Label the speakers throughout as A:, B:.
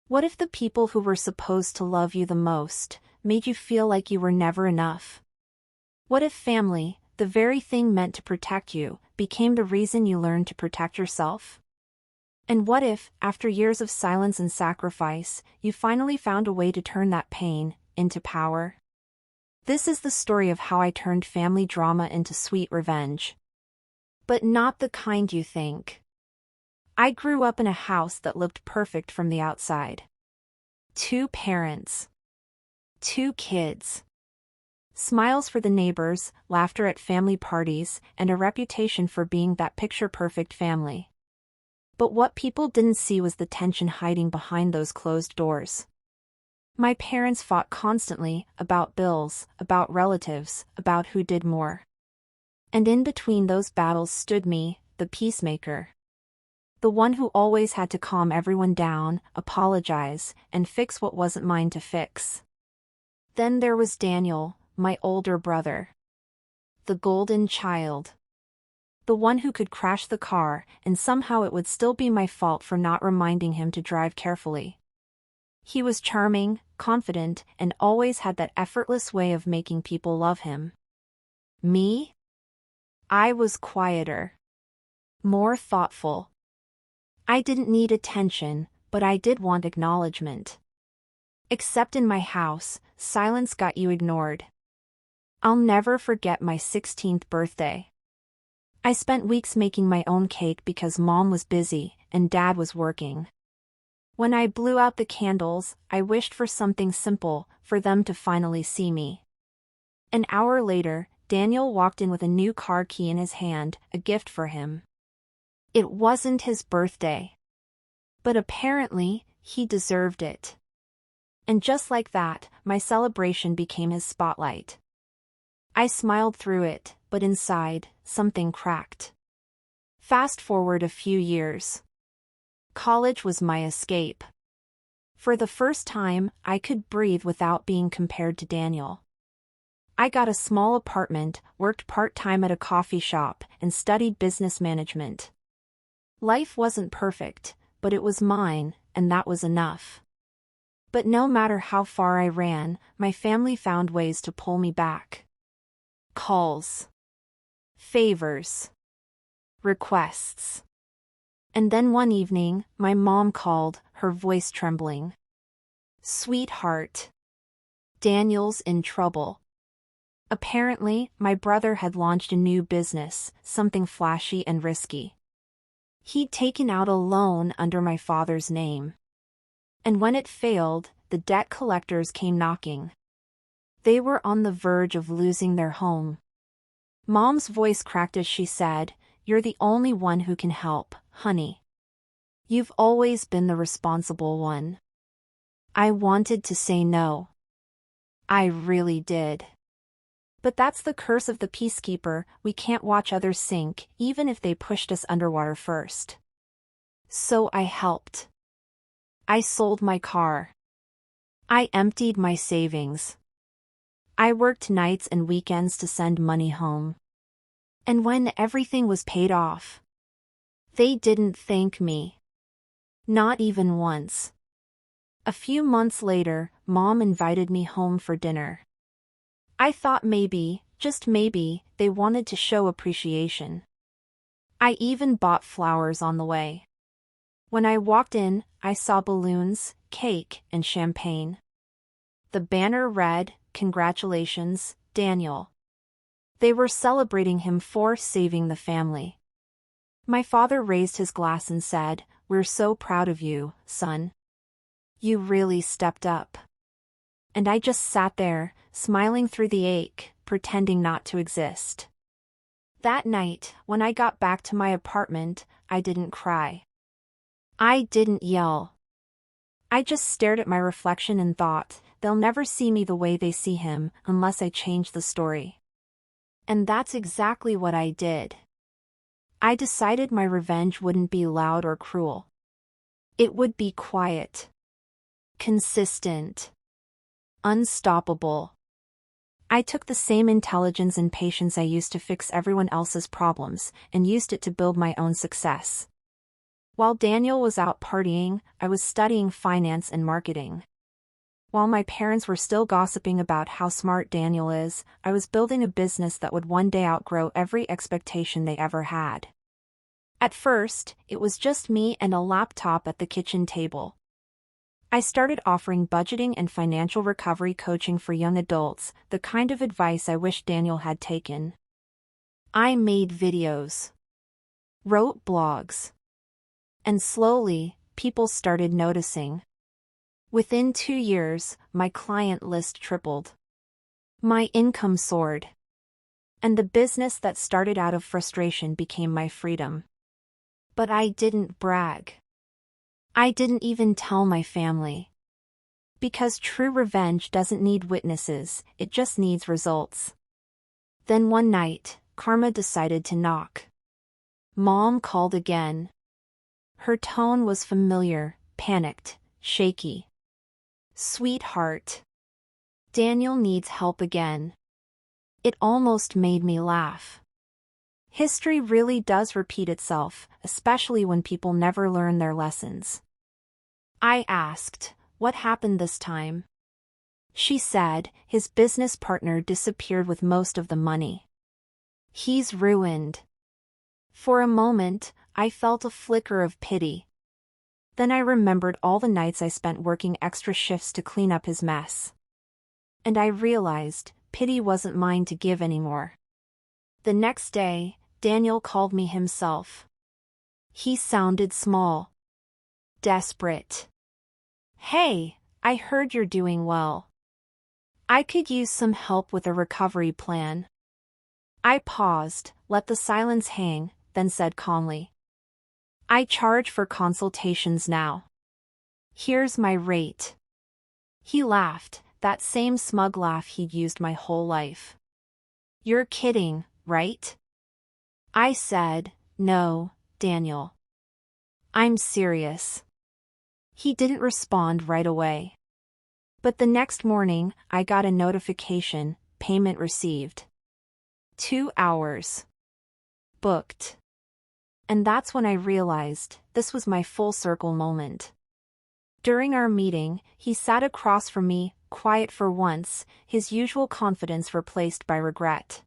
A: What if the people who were supposed to love you the most made you feel like you were never enough? What if family, the very thing meant to protect you, became the reason you learned to protect yourself? And what if, after years of silence and sacrifice, you finally found a way to turn that pain into power? This is the story of how I turned family drama into sweet revenge. But not the kind you think. I grew up in a house that looked perfect from the outside. 2 parents. 2 kids. Smiles for the neighbors, laughter at family parties, and a reputation for being that picture-perfect family. But what people didn't see was the tension hiding behind those closed doors. My parents fought constantly, about bills, about relatives, about who did more. And in between those battles stood me, the peacemaker. The one who always had to calm everyone down, apologize, and fix what wasn't mine to fix. Then there was Daniel, my older brother. The golden child. The one who could crash the car, and somehow it would still be my fault for not reminding him to drive carefully. He was charming, confident, and always had that effortless way of making people love him. Me? I was quieter. More thoughtful. I didn't need attention, but I did want acknowledgement. Except in my house, silence got you ignored. I'll never forget my 16th birthday. I spent weeks making my own cake because Mom was busy and Dad was working. When I blew out the candles, I wished for something simple, for them to finally see me. An hour later, Daniel walked in with a new car key in his hand, a gift for him. It wasn't his birthday. But apparently, he deserved it. And just like that, my celebration became his spotlight. I smiled through it, but inside, something cracked. Fast forward a few years. College was my escape. For the first time, I could breathe without being compared to Daniel. I got a small apartment, worked part-time at a coffee shop, and studied business management. Life wasn't perfect, but it was mine, and that was enough. But no matter how far I ran, my family found ways to pull me back. Calls. Favors. Requests. And then one evening, my mom called, her voice trembling. "Sweetheart. Daniel's in trouble." Apparently, my brother had launched a new business, something flashy and risky. He'd taken out a loan under my father's name. And when it failed, the debt collectors came knocking. They were on the verge of losing their home. Mom's voice cracked as she said, "You're the only one who can help, honey. You've always been the responsible one." I wanted to say no. I really did. But that's the curse of the peacekeeper, we can't watch others sink, even if they pushed us underwater first. So I helped. I sold my car. I emptied my savings. I worked nights and weekends to send money home. And when everything was paid off, they didn't thank me. Not even once. A few months later, Mom invited me home for dinner. I thought maybe, just maybe, they wanted to show appreciation. I even bought flowers on the way. When I walked in, I saw balloons, cake, and champagne. The banner read, "Congratulations, Daniel." They were celebrating him for saving the family. My father raised his glass and said, "We're so proud of you, son. You really stepped up." And I just sat there, smiling through the ache, pretending not to exist. That night, when I got back to my apartment, I didn't cry. I didn't yell. I just stared at my reflection and thought, they'll never see me the way they see him unless I change the story. And that's exactly what I did. I decided my revenge wouldn't be loud or cruel. It would be quiet. Consistent. Unstoppable. I took the same intelligence and patience I used to fix everyone else's problems and used it to build my own success. While Daniel was out partying, I was studying finance and marketing. While my parents were still gossiping about how smart Daniel is, I was building a business that would one day outgrow every expectation they ever had. At first, it was just me and a laptop at the kitchen table. I started offering budgeting and financial recovery coaching for young adults, the kind of advice I wish Daniel had taken. I made videos, wrote blogs, and slowly, people started noticing. Within 2 years, my client list tripled. My income soared. And the business that started out of frustration became my freedom. But I didn't brag. I didn't even tell my family. Because true revenge doesn't need witnesses, it just needs results. Then one night, karma decided to knock. Mom called again. Her tone was familiar, panicked, shaky. "Sweetheart, Daniel needs help again." It almost made me laugh. History really does repeat itself, especially when people never learn their lessons. I asked, "What happened this time?" She said, "His business partner disappeared with most of the money. He's ruined." For a moment, I felt a flicker of pity. Then I remembered all the nights I spent working extra shifts to clean up his mess. And I realized, pity wasn't mine to give anymore. The next day, Daniel called me himself. He sounded small. Desperate. "Hey, I heard you're doing well. I could use some help with a recovery plan." I paused, let the silence hang, then said calmly, "I charge for consultations now. Here's my rate." He laughed, that same smug laugh he'd used my whole life. "You're kidding, right?" I said, "No, Daniel. I'm serious." He didn't respond right away. But the next morning, I got a notification, "Payment received. 2 hours. Booked." And that's when I realized, this was my full circle moment. During our meeting, he sat across from me, quiet for once, his usual confidence replaced by regret.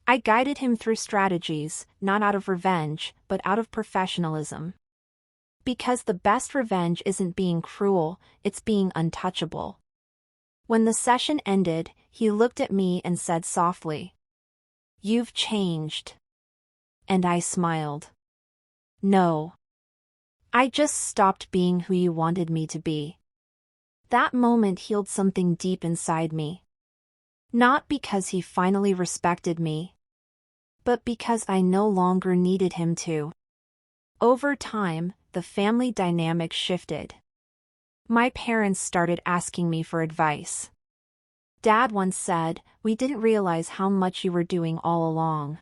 A: I guided him through strategies, not out of revenge, but out of professionalism. Because the best revenge isn't being cruel, it's being untouchable. When the session ended, he looked at me and said softly, "You've changed." And I smiled. "No. I just stopped being who you wanted me to be." That moment healed something deep inside me. Not because he finally respected me, but because I no longer needed him to. Over time, the family dynamic shifted. My parents started asking me for advice. Dad once said, "We didn't realize how much you were doing all along."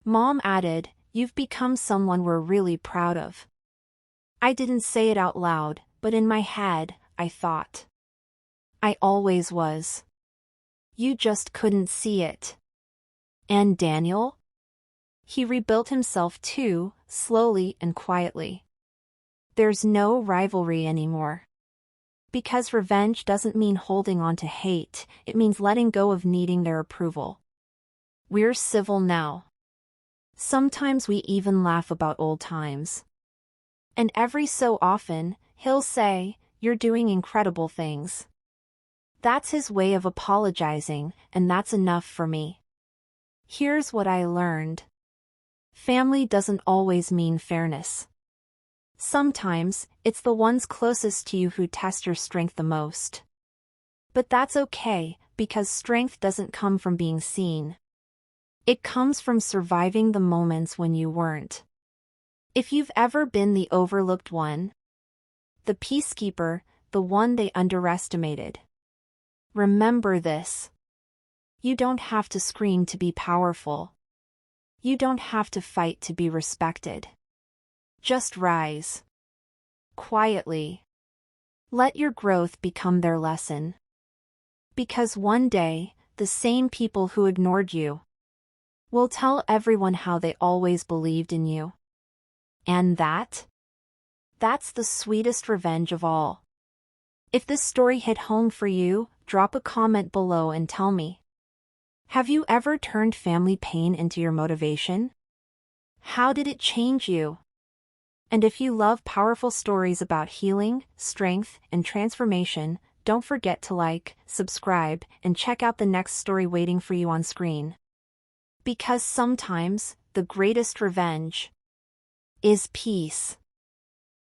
A: Mom added, "You've become someone we're really proud of." I didn't say it out loud, but in my head, I thought, "I always was. You just couldn't see it." And Daniel? He rebuilt himself too, slowly and quietly. There's no rivalry anymore. Because revenge doesn't mean holding on to hate, it means letting go of needing their approval. We're civil now. Sometimes we even laugh about old times. And every so often, he'll say, "You're doing incredible things." That's his way of apologizing, and that's enough for me. Here's what I learned. Family doesn't always mean fairness. Sometimes, it's the ones closest to you who test your strength the most. But that's okay, because strength doesn't come from being seen. It comes from surviving the moments when you weren't. If you've ever been the overlooked one, the peacekeeper, the one they underestimated, remember this. You don't have to scream to be powerful. You don't have to fight to be respected. Just rise. Quietly. Let your growth become their lesson. Because one day, the same people who ignored you will tell everyone how they always believed in you. And that That's the sweetest revenge of all. If this story hit home for you, drop a comment below and tell me. Have you ever turned family pain into your motivation? How did it change you? And if you love powerful stories about healing, strength, and transformation, don't forget to like, subscribe, and check out the next story waiting for you on screen. Because sometimes, the greatest revenge is peace.